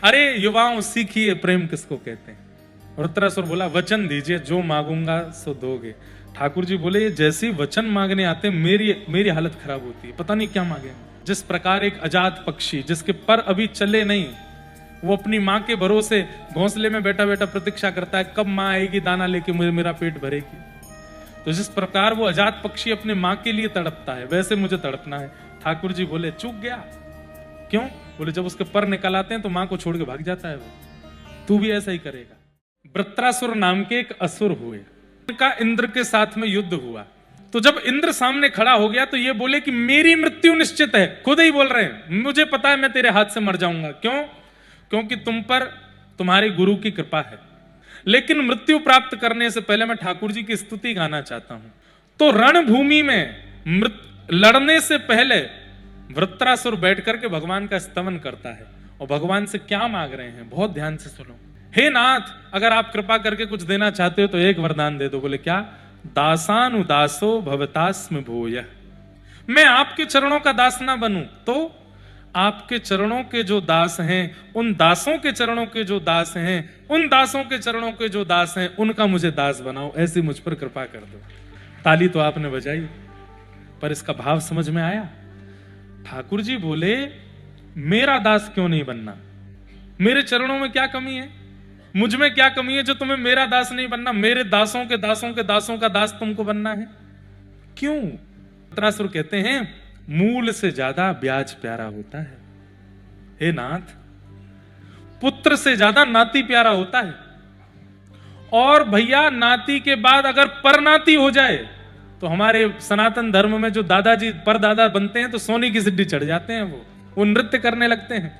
अरे युवाओं सीखिए प्रेम किसको कहते हैं। वृत्रासुर बोला वचन दीजिए, जो मांगूंगा सो दोगे। ठाकुर जी बोले जैसे ही वचन मांगने आते मेरी हालत खराब होती है, पता नहीं क्या मांगे। जिस प्रकार एक आजाद पक्षी जिसके पर अभी चले नहीं, वो अपनी माँ के भरोसे घोंसले में बैठा बैठा प्रतीक्षा करता है कब माँ आएगी दाना लेके मेरा पेट भरेगी। तो जिस प्रकार वो आजाद पक्षी अपने माँ के लिए तड़पता है, वैसे मुझे तड़पना है। ठाकुर जी बोले चूक गया। क्यों? बोले जब उसके पर निकल आते हैं तो माँ को छोड़ के भाग जाता है वो, तू भी ऐसा ही करेगा। वृत्रासुर नाम के एक असुर हुए, उनका इंद्र के साथ में युद्ध हुआ। तो जब इंद्र सामने खड़ा हो गया तो ये बोले कि मेरी मृत्यु निश्चित है। खुद ही बोल रहे हैं मुझे पता है मैं तेरे हाथ से मर जाऊंगा। क्यों? क्योंकि तुम पर तुम्हारे गुरु की कृपा है। लेकिन मृत्यु प्राप्त करने से पहले मैं ठाकुर जी की स्तुति गाना चाहता हूं। तो रणभूमि में लड़ने से पहले वृत्रासुर बैठ करके भगवान का स्तवन करता है और भगवान से क्या मांग रहे हैं बहुत ध्यान से सुनो। हे नाथ, अगर आप कृपा करके कुछ देना चाहते हो तो एक वरदान दे दो। बोले क्या? दासानुदासो भवतास्म भूयः। मैं आपके चरणों का दास ना बनूं तो आपके चरणों के जो दास हैं, उन दासों के चरणों के जो दास हैं, उन दासों के चरणों के जो दास हैं, उनका मुझे दास बनाओ, ऐसी मुझ पर कृपा कर दो। ताली तो आपने बजाई, पर इसका भाव समझ में आया? ठाकुर जी बोले मेरा दास क्यों नहीं बनना? मेरे चरणों में क्या कमी है? मुझ में क्या कमी है जो तुम्हें मेरा दास नहीं बनना? मेरे दासों के दासों के दासों का दास तुमको बनना है? क्यों? वृत्रासुर कहते हैं मूल से ज्यादा ब्याज प्यारा होता है। हे नाथ, पुत्र से ज्यादा नाती प्यारा होता है। और भैया नाती के बाद अगर परनाती हो जाए तो हमारे सनातन धर्म में जो दादाजी परदादा बनते हैं तो सोने की सिद्धि चढ़ जाते हैं, वो नृत्य करने लगते हैं।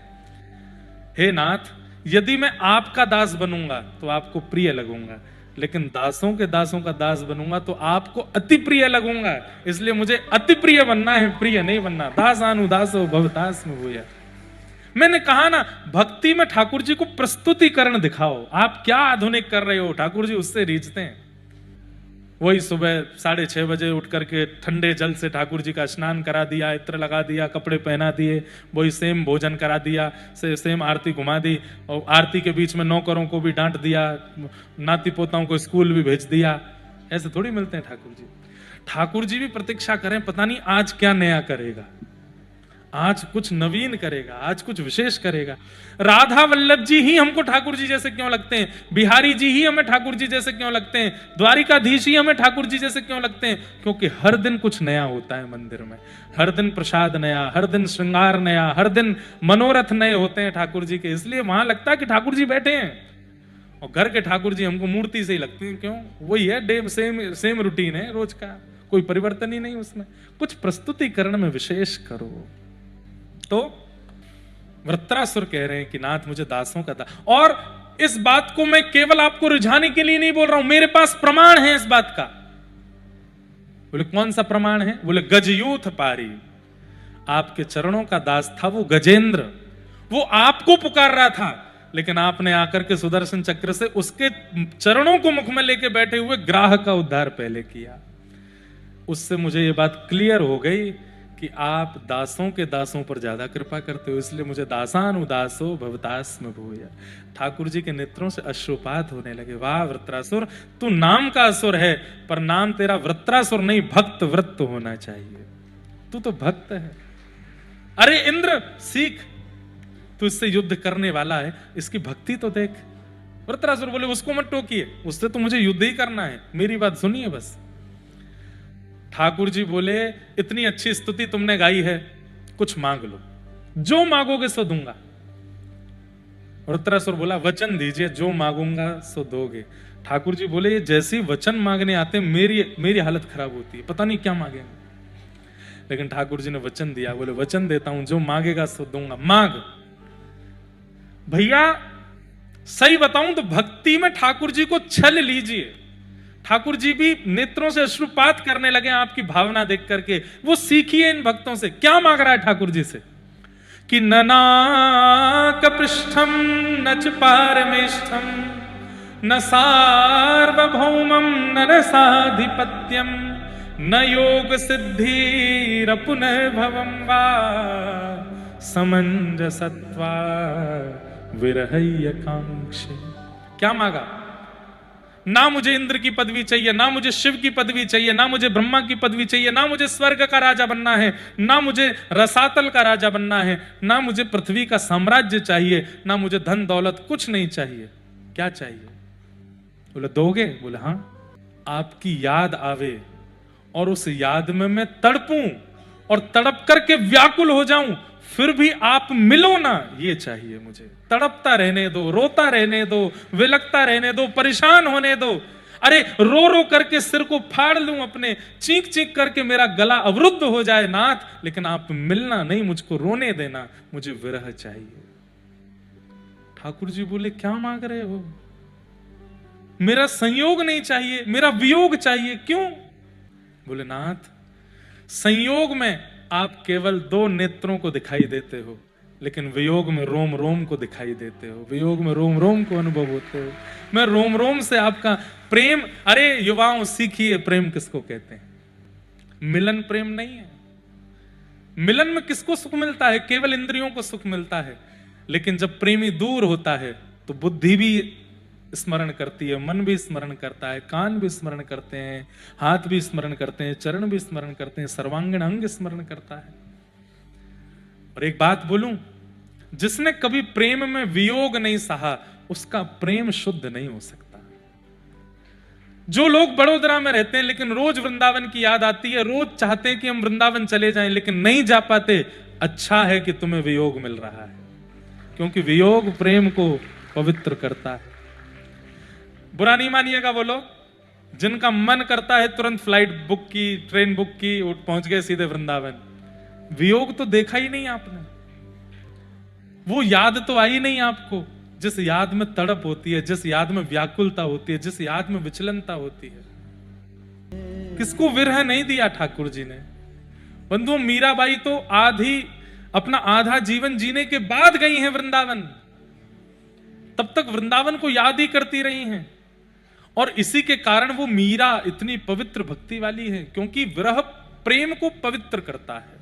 हे नाथ, यदि मैं आपका दास बनूंगा तो आपको प्रिय लगूंगा, लेकिन दासों के दासों का दास बनूंगा तो आपको अति प्रिय लगूंगा। इसलिए मुझे अति प्रिय बनना है, प्रिय नहीं बनना। दासानुदासो भवतास्म भूयः। मैंने कहा ना, भक्ति में ठाकुर जी को प्रस्तुतिकरण दिखाओ। आप क्या आधुनिक कर रहे हो? ठाकुर जी उससे रीझते हैं। वही सुबह 6:30 बजे उठ करके ठंडे जल से ठाकुर जी का स्नान करा दिया, इत्र लगा दिया, कपड़े पहना दिए, वही सेम भोजन करा दिया, सेम आरती घुमा दी, और आरती के बीच में नौकरों को भी डांट दिया, नाती पोताओं को स्कूल भी भेज दिया। ऐसे थोड़ी मिलते हैं ठाकुर जी। ठाकुर जी भी प्रतीक्षा करें, पता नहीं आज क्या नया करेगा, आज कुछ नवीन करेगा, आज कुछ विशेष करेगा। राधा वल्लभ जी ही हमको ठाकुर जी जैसे क्यों लगते हैं? बिहारी जी ही हमें ठाकुर जी जैसे क्यों लगते हैं? द्वारिकाधीश ही हमें ठाकुर जी जैसे क्यों लगते हैं? क्योंकि हर दिन कुछ नया होता है मंदिर में। हर दिन प्रसाद नया, हर दिन श्रृंगार नया, हर दिन मनोरथ नए होते हैं ठाकुर जी के। इसलिए वहां लगता है कि ठाकुर जी बैठे हैं। और घर के ठाकुर जी हमको मूर्ति से ही लगते हैं। क्यों? वही है, डे सेम रूटीन है रोज का, कोई परिवर्तन ही नहीं उसमें। कुछ प्रस्तुतिकरण में विशेष करो। तो वृत्रासुर कह रहे हैं कि नाथ मुझे दासों का दास। और इस बात को मैं केवल आपको रिझाने के लिए नहीं बोल रहा हूं, मेरे पास प्रमाण है इस बात का। बोले कौन सा प्रमाण है? बोले गजयूथ पारी, आपके चरणों का दास था वो गजेंद्र, वो आपको पुकार रहा था, लेकिन आपने आकर के सुदर्शन चक्र से उसके चरणों को मुख में लेके बैठे हुए ग्राह का उद्धार पहले किया। उससे मुझे ये बात क्लियर हो गई कि आप दासों के दासों पर ज्यादा कृपा करते हो, इसलिए मुझे दासानुदासो भवतास्म भूयः। ठाकुर जी के नेत्रों से अश्रुपात होने लगे। वाह वृत्रासुर, तू नाम का असुर है, पर नाम तेरा वृत्रासुर नहीं भक्त वृत्त होना चाहिए। तू तो भक्त है। अरे इंद्र सीख, तू इससे युद्ध करने वाला है, इसकी भक्ति तो देख। वृत्रासुर बोले उसको मत टोकिए, उससे तो मुझे युद्ध ही करना है, मेरी बात सुनिए बस। ठाकुर जी बोले इतनी अच्छी स्तुति तुमने गाई है, कुछ मांग लो, जो मांगोगे सो दूंगा। वृत्रासुर बोला वचन दीजिए, जो मांगूंगा सो दोगे। ठाकुर जी बोले जैसे ही वचन मांगने आते मेरी हालत खराब होती है, पता नहीं क्या मांगेंगे। लेकिन ठाकुर जी ने वचन दिया, बोले वचन देता हूं, जो मांगेगा सो दूंगा, मांग। भैया सही बताऊं तो भक्ति में ठाकुर जी को छल लीजिए। ठाकुर जी भी नेत्रों से अश्रुपात करने लगे आपकी भावना देख करके। वो सीखिए इन भक्तों से। क्या मांग रहा है ठाकुर जी से? कि ननाक पृष्ठम न च पारमेष्ठम न सार्वभौमम न रसाधिपत्यम न योग सिद्धिरपुनर्भवम वा समंजसत्वा विरहय कांक्षे। क्या मांगा? ना मुझे इंद्र की पदवी चाहिए, ना मुझे शिव की पदवी चाहिए, ना मुझे ब्रह्मा की पदवी चाहिए, ना मुझे स्वर्ग का राजा बनना है, ना मुझे रसातल का राजा बनना है, ना मुझे पृथ्वी का साम्राज्य चाहिए, ना मुझे धन दौलत, कुछ नहीं चाहिए। क्या चाहिए? बोले दोगे? बोले हाँ। आपकी याद आवे और उस याद में मैं तड़पूं और तड़प करके व्याकुल हो जाऊं, फिर भी आप मिलो ना, ये चाहिए मुझे। तड़पता रहने दो, रोता रहने दो, विलकता रहने दो, परेशान होने दो। अरे रो रो करके सिर को फाड़ लूं अपने, चीख चीख करके मेरा गला अवरुद्ध हो जाए नाथ, लेकिन आप मिलना नहीं, मुझको रोने देना, मुझे विरह चाहिए। ठाकुर जी बोले क्या मांग रहे हो? मेरा संयोग नहीं चाहिए, मेरा वियोग चाहिए। क्यों? बोले नाथ, संयोग में आप केवल 2 नेत्रों को दिखाई देते हो, लेकिन वियोग में रोम रोम को दिखाई देते हो, वियोग में रोम रोम को अनुभव होते हो। मैं रोम रोम से आपका प्रेम, अरे युवाओं सीखिए प्रेम किसको कहते हैं। मिलन प्रेम नहीं है। मिलन में किसको सुख मिलता है? केवल इंद्रियों को सुख मिलता है। लेकिन जब प्रेमी दूर होता है तो बुद्धि भी स्मरण करती है, मन भी स्मरण करता है, कान भी स्मरण करते हैं, हाथ भी स्मरण करते हैं, चरण भी स्मरण करते हैं, सर्वांगीण अंग स्मरण करता है। और एक बात बोलूं, जिसने कभी प्रेम में वियोग नहीं सहा, उसका प्रेम शुद्ध नहीं हो सकता। जो लोग बड़ोदरा में रहते हैं लेकिन रोज वृंदावन की याद आती है, रोज चाहते हैं कि हम वृंदावन चले जाएं लेकिन नहीं जा पाते, अच्छा है कि तुम्हें वियोग मिल रहा है, क्योंकि वियोग प्रेम को पवित्र करता है। बुरा नहीं मानिएगा वो लोग जिनका मन करता है तुरंत फ्लाइट बुक की, ट्रेन बुक की, पहुंच गए सीधे वृंदावन। वियोग तो देखा ही नहीं आपने, वो याद तो आई नहीं आपको, जिस याद में तड़प होती है, जिस याद में व्याकुलता होती है, जिस याद में विचलनता होती है। किसको विरह नहीं दिया ठाकुर जी ने? बंधुओं, मीराबाई तो अपना आधा जीवन जीने के बाद गई हैं वृंदावन, तब तक वृंदावन को याद ही करती रही हैं। और इसी के कारण वो मीरा इतनी पवित्र भक्ति वाली है, क्योंकि विरह प्रेम को पवित्र करता है।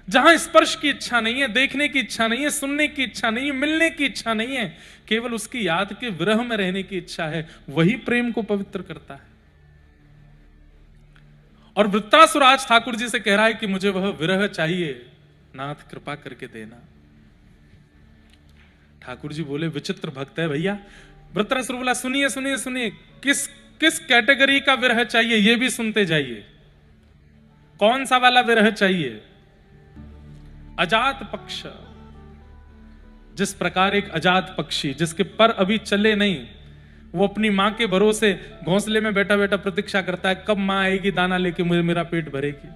जहां स्पर्श की इच्छा नहीं है, देखने की इच्छा नहीं है, सुनने की इच्छा नहीं है, मिलने की इच्छा नहीं है, केवल उसकी याद के विरह में रहने की इच्छा है, वही प्रेम को पवित्र करता है। और वृत्रासुर आज ठाकुर जी से कह रहा है कि मुझे वह विरह चाहिए, नाथ कृपा करके देना। ठाकुर जी बोले विचित्र भक्त है भैया। वृत्रासुर बोला सुनिए सुनिए सुनिए, किस किस कैटेगरी का विरह चाहिए ये भी सुनते जाइए। कौन सा वाला विरह चाहिए? अजात पक्ष। जिस प्रकार एक अजात पक्षी जिसके पर अभी चले नहीं, वो अपनी मां के भरोसे घोंसले में बैठा बैठा प्रतीक्षा करता है कब मां आएगी दाना लेके मुझे मेरा पेट भरेगी।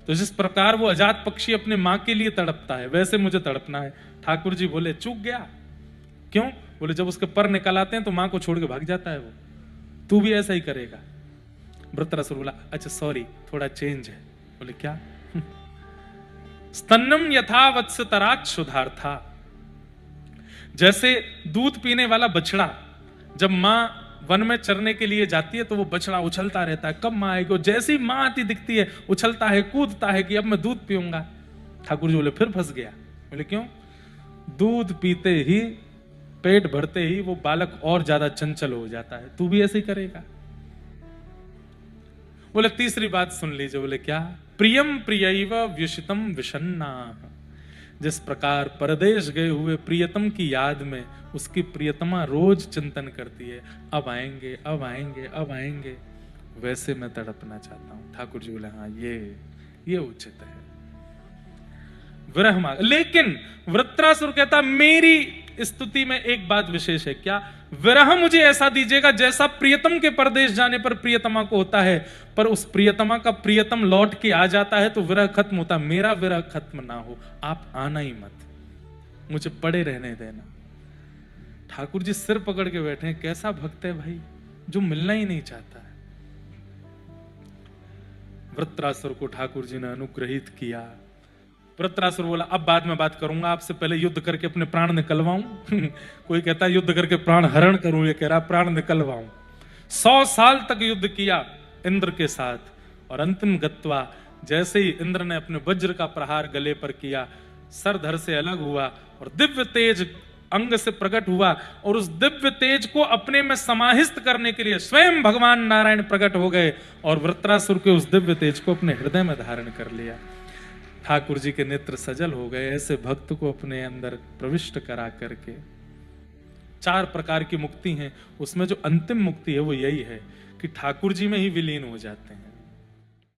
तो जिस प्रकार वो अजात पक्षी अपने मां के लिए तड़पता है, वैसे मुझे तड़पना है। ठाकुर जी बोले चूक गया। क्यों? बोले जब उसके पर निकल आते हैं तो मां को छोड़ के भाग जाता है वो, तू भी ऐसा ही करेगा। वृत्रासुर बोला अच्छा सॉरी, थोड़ा चेंज है। बोले क्या? स्तन्नम यथा वत्स तरात शुद्धार्था। जैसे दूध पीने वाला बछड़ा जब मां वन में चरने के लिए जाती है तो वो बछड़ा उछलता रहता है कब मां आएगी। जैसे ही मां आती दिखती है उछलता है, कूदता है कि अब मैं दूध पीऊंगा। ठाकुर जी बोले फिर फंस गया। बोले क्यों? दूध पीते ही, पेट भरते ही वो बालक और ज्यादा चंचल हो जाता है, तू भी ऐसे ही करेगा। बोले तीसरी बात सुन लीजिए। बोले क्या? प्रियम प्रियैव व्युषितम विषन्ना। जिस प्रकार परदेश गए हुए प्रियतम की याद में उसकी प्रियतमा रोज चिंतन करती है अब आएंगे अब आएंगे अब आएंगे, वैसे मैं तड़पना चाहता हूं। ठाकुर जी बोले हाँ ये उचित है, विरह मांग। लेकिन वृत्रासुर कहता मेरी स्तुति में एक बात विशेष है। क्या? विरह मुझे ऐसा दीजिएगा जैसा प्रियतम के परदेश जाने पर प्रियतमा को होता है, पर उस प्रियतमा का प्रियतम लौट के आ जाता है तो विरह खत्म होता। मेरा विरह खत्म ना हो, आप आना ही मत, मुझे पड़े रहने देना। ठाकुर जी सिर पकड़ के बैठे हैं। कैसा भक्त है भाई जो मिलना ही नहीं चाहता है। वृत्रासुर को ठाकुर जी ने अनुग्रहित किया। वृत्रासुर बोला अब बाद में बात करूंगा, आपसे पहले युद्ध करके अपने प्राण निकलवाऊं। कोई कहता है युद्ध करके प्राण हरण करूं, ये कह रहा प्राण निकलवाऊं। 100 साल तक युद्ध किया इंद्र के साथ, और अंतिम गत्वा जैसे ही इंद्र ने अपने वज्र का प्रहार गले पर किया, सर धड़ से अलग हुआ और दिव्य तेज अंग से प्रकट हुआ और उस दिव्य तेज को अपने में समाहित करने के लिए स्वयं भगवान नारायण प्रकट हो गए और वृत्रासुर के उस दिव्य तेज को अपने हृदय में धारण कर लिया। ठाकुर जी के नेत्र सजल हो गए ऐसे भक्त को अपने अंदर प्रविष्ट करा करके। 4 प्रकार की मुक्ति हैं, उसमें जो अंतिम मुक्ति है वो यही है कि ठाकुर जी में ही विलीन हो जाते हैं।